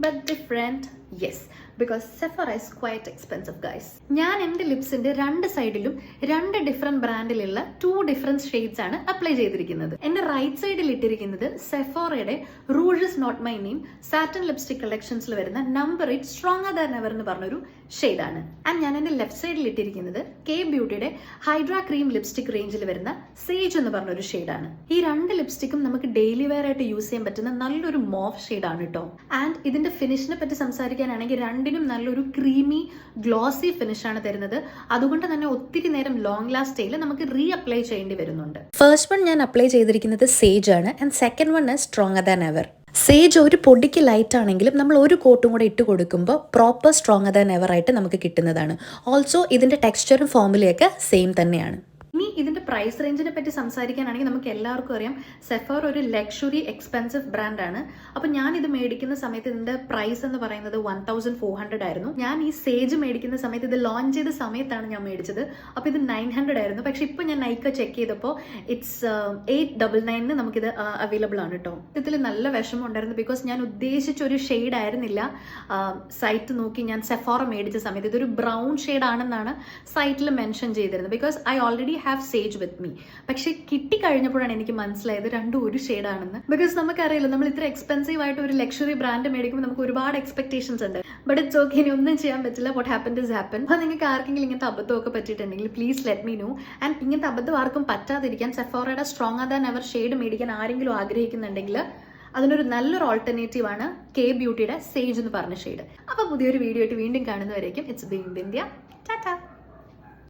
but different. Yes, because Sephora is quite expensive, guys. ഞാൻ എൻ്റെ ലിപ്സിന്റെ രണ്ട് സൈഡിലും രണ്ട് ഡിഫറെന്റ് ബ്രാൻഡിലുള്ള 2 ഡിഫറെന്റ് ഷെയ്ഡ്സ് ആണ് അപ്ലൈ ചെയ്തിരിക്കുന്നത്. എന്റെ റൈറ്റ് സൈഡിൽ ഇട്ടിരിക്കുന്നത് സെഫോറയുടെ rouges not my name satin lipstick കളക്ഷൻസിൽ വരുന്ന നമ്പർ 8 സ്ട്രോങ്ങർ ദാൻ എവർ എന്ന് പറഞ്ഞൊരു ഷെയ്ഡാണ്. ആൻഡ് ഞാൻ എന്റെ ലെഫ്റ്റ് സൈഡിൽ ഇട്ടിരിക്കുന്നത് കെ ബ്യൂട്ടിയുടെ ഹൈഡ്രാ ക്രീം ലിപ്സ്റ്റിക് റേഞ്ചിൽ വരുന്ന സേജ് എന്ന് പറഞ്ഞൊരു ഷെയ്ഡാണ്. ഈ രണ്ട് ലിപ്സ്റ്റിക്കും നമുക്ക് ഡെയിലി വെയർ ആയിട്ട് യൂസ് ചെയ്യാൻ പറ്റുന്ന നല്ലൊരു മോഫ് ഷെയ്ഡാണ് കേട്ടോ. ആൻഡ് ഇതിന്റെ ഫിനിഷിനെ പറ്റി സംസാരിക്കാനാണെങ്കിൽ രണ്ടിനും നല്ലൊരു ക്രീമി ഗ്ലോസി ഫിനിഷ് ആണ് തരുന്നത്. അതുകൊണ്ട് തന്നെ ഒത്തിരി നേരം ലോങ് ലാസ്റ്റ് നമുക്ക് റീ അപ്ലൈ ചെയ്യേണ്ടി വരുന്നുണ്ട്. ഫസ്റ്റ് വൺ ഞാൻ അപ്ലൈ ചെയ്തിരിക്കുന്നത് സേജ് ആണ് and second one stronger than ever. Sage ഒരു പൊടിക്ക് ലൈറ്റ് ആണെങ്കിലും നമ്മൾ ഒരു കോട്ടും കൂടെ ഇട്ട് കൊടുക്കുമ്പോൾ പ്രോപ്പർ സ്ട്രോങ്ങർ ദാൻ എവർ ആയിട്ട് നമുക്ക് കിട്ടുന്നതാണ്. ഓൾസോ ഇതിന്റെ ടെക്സ്ചറും ഫോമുലയൊക്കെ സെയിം തന്നെയാണ്. ഇനി ഇതിന്റെ പ്രൈസ് റേഞ്ചിനെ പറ്റി സംസാരിക്കാനാണെങ്കിൽ നമുക്ക് എല്ലാവർക്കും അറിയാം സെഫോറ ഒരു ലക്ഷറി എക്സ്പെൻസീവ് ബ്രാൻഡാണ്. അപ്പൊ ഞാൻ ഇത് മേടിക്കുന്ന സമയത്ത് ഇതിന്റെ പ്രൈസ് എന്ന് പറയുന്നത് 1400 ആയിരുന്നു. ഞാൻ ഈ സേജ് മേടിക്കുന്ന സമയത്ത് ഇത് ലോഞ്ച് ചെയ്ത സമയത്താണ് ഞാൻ മേടിച്ചത്. അപ്പൊ ഇത് 900 ആയിരുന്നു. പക്ഷെ ഇപ്പൊ ഞാൻ നൈക്ക ചെക്ക് ചെയ്തപ്പോൾ ഇറ്റ്സ് 899 നമുക്കിത് അവൈലബിൾ ആണ് കേട്ടോ. ഇതിൽ നല്ല വിഷമം ഉണ്ടായിരുന്നു. ബിക്കോസ് ഞാൻ ഉദ്ദേശിച്ച ഒരു ഷെയ്ഡ് ആയിരുന്നില്ല. സൈറ്റ് നോക്കി ഞാൻ സെഫോറ മേടിച്ച സമയത്ത് ഇതൊരു ബ്രൗൺ ഷെയ്ഡ് ആണെന്നാണ് സൈറ്റിൽ മെൻഷൻ ചെയ്തിരുന്നത്. Because I already have sage with me. പക്ഷെ കിട്ടിക്കഴിഞ്ഞപ്പോഴാണ് എനിക്ക് മനസ്സിലായത് രണ്ടും ഒരു ഷെയ്ഡാണെന്ന്. ബിക്കോസ് നമുക്കറിയില്ല, നമ്മൾ ഇത്ര എക്സ്പെൻസീവ് ആയിട്ട് ഒരു ലക്ഷറി ബ്രാൻഡ് മേടിക്കുമ്പോൾ നമുക്ക് ഒരുപാട് എക്സ്പെക്ടേഷൻസ് ഉണ്ട്. ബട്ട് ഇറ്റ്സ് ഓക്കെ, ഇനി ഒന്നും ചെയ്യാൻ പറ്റില്ല. What happen is happen. അപ്പോൾ നിങ്ങൾക്ക് ആർക്കെങ്കിലും ഇങ്ങനത്തെ അബദ്ധമൊക്കെ പറ്റിയിട്ടുണ്ടെങ്കിൽ please let me know. And ഇങ്ങനത്തെ അബദ്ധം ആർക്കും പറ്റാതിരിക്കാൻ സെഫോറയുടെ സ്ട്രോങ്ങർ ദാൻ എവർ ഷെയ്ഡ് മേടിക്കാൻ ആരെങ്കിലും ആഗ്രഹിക്കുന്നുണ്ടെങ്കിൽ അതിനൊരു നല്ലൊരു ഓൾട്ടർനേറ്റീവ് ആണ് കെ ബ്യൂട്ടിയുടെ സേജ് എന്ന് പറഞ്ഞ ഷെയ്ഡ്. അപ്പോൾ പുതിയൊരു വീഡിയോ ആയിട്ട് വീണ്ടും കാണുന്നവരേക്കും ഇറ്റ്സ് ബീൻ ബിന്ധ്യ. ടാറ്റാ.